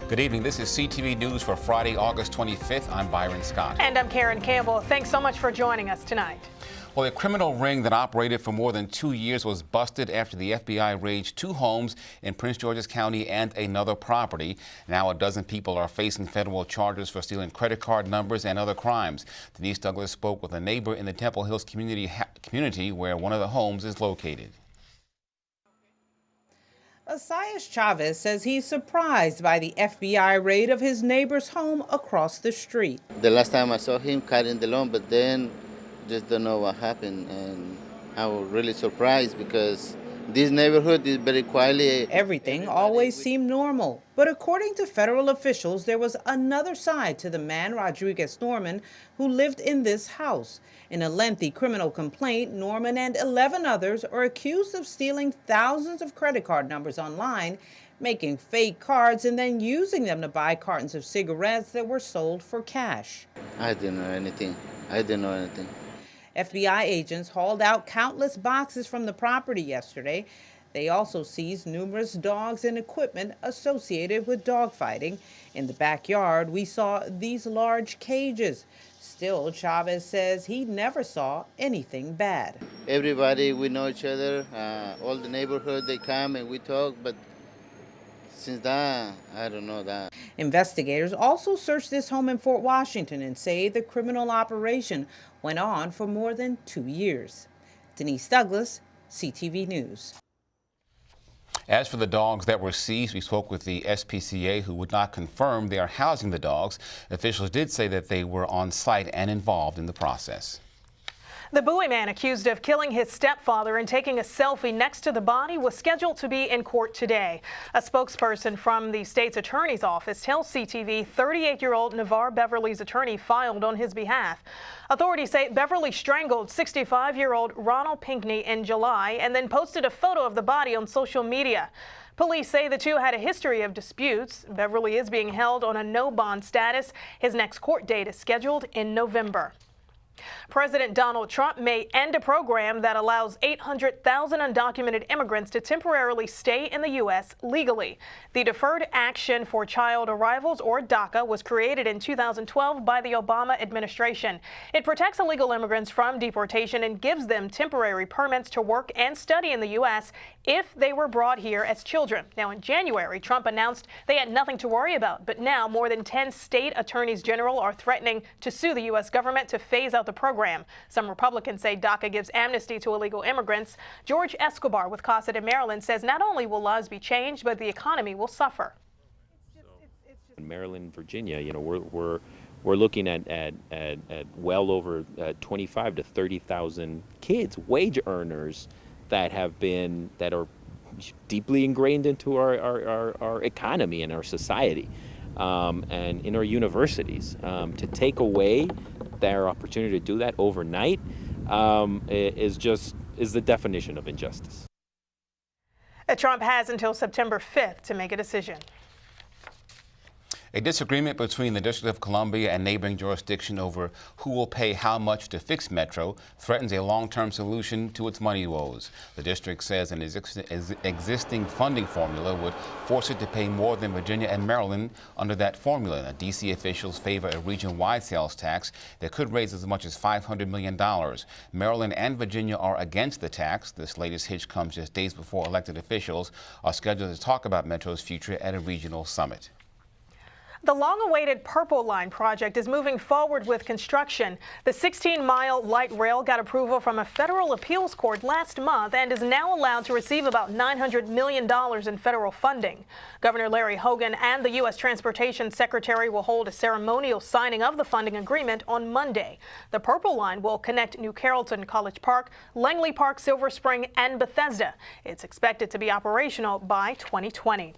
Good evening. This is CTV News for Friday, August 25th. I'm Byron Scott. And I'm Karen Campbell. Thanks so much for joining us tonight. Well, a criminal ring that operated for more than 2 years was busted after the FBI raided 2 homes in Prince George's County and another property. Now a dozen people are facing federal charges for stealing credit card numbers and other crimes. Denise Douglas spoke with a neighbor in the Temple Hills community where one of the homes is located. Asias Chavez says he's surprised by the FBI raid of his neighbor's home across the street. The last time I saw him cutting the lawn, but then just don't know what happened, and I was really surprised because this neighborhood is very quiet. Everything always seemed normal, but according to federal officials, there was another side to the man, Rodriguez Norman, who lived in this house. In a lengthy criminal complaint, Norman and 11 others are accused of stealing thousands of credit card numbers online, making fake cards, and then using them to buy cartons of cigarettes that were sold for cash. I didn't know anything. I didn't know anything. FBI agents hauled out countless boxes from the property yesterday. They also seized numerous dogs and equipment associated with dogfighting. In the backyard, we saw these large cages. Still, Chavez says he never saw anything bad. Everybody, we know each other. All the neighborhood, they come and we talk, but since that, I don't know that. Investigators also searched this home in Fort Washington and say the criminal operation went on for more than 2 years. Denise Douglas, CTV News. As for the dogs that were seized, we spoke with the SPCA, who would not confirm they are housing the dogs. Officials did say that they were on site and involved in the process. The Bowie man accused of killing his stepfather and taking a selfie next to the body was scheduled to be in court today. A spokesperson from the state's attorney's office tells CTV 38-year-old Navarre Beverly's attorney filed on his behalf. Authorities say Beverly strangled 65-year-old Ronald Pinkney in July and then posted a photo of the body on social media. Police say the two had a history of disputes. Beverly is being held on a no bond status. His next court date is scheduled in November. President Donald Trump may end a program that allows 800,000 undocumented immigrants to temporarily stay in the U.S. legally. The Deferred Action for Child Arrivals, or DACA, was created in 2012 by the Obama administration. It protects illegal immigrants from deportation and gives them temporary permits to work and study in the U.S. if they were brought here as children. Now, in January, Trump announced they had nothing to worry about, but now more than 10 state attorneys general are threatening to sue the U.S. government to phase out the program. Some Republicans say DACA gives amnesty to illegal immigrants. George Escobar with Cosset in Maryland says not only will laws be changed, but the economy will suffer. In Maryland, Virginia, we're looking at well over 25 to 30,000 kids, wage earners that are deeply ingrained into our economy and our society, and in our universities. To take away their opportunity to do that overnight is the definition of injustice. Trump has until September 5th to make a decision. A disagreement between the District of Columbia and neighboring jurisdiction over who will pay how much to fix Metro threatens a long-term solution to its money woes. The district says an existing funding formula would force it to pay more than Virginia and Maryland under that formula. Now, D.C. officials favor a region-wide sales tax that could raise as much as $500 million. Maryland and Virginia are against the tax. This latest hitch comes just days before elected officials are scheduled to talk about Metro's future at a regional summit. The long-awaited Purple Line project is moving forward with construction. The 16-mile light rail got approval from a federal appeals court last month and is now allowed to receive about $900 million in federal funding. Governor Larry Hogan and the U.S. Transportation Secretary will hold a ceremonial signing of the funding agreement on Monday. The Purple Line will connect New Carrollton, College Park, Langley Park, Silver Spring, and Bethesda. It's expected to be operational by 2020.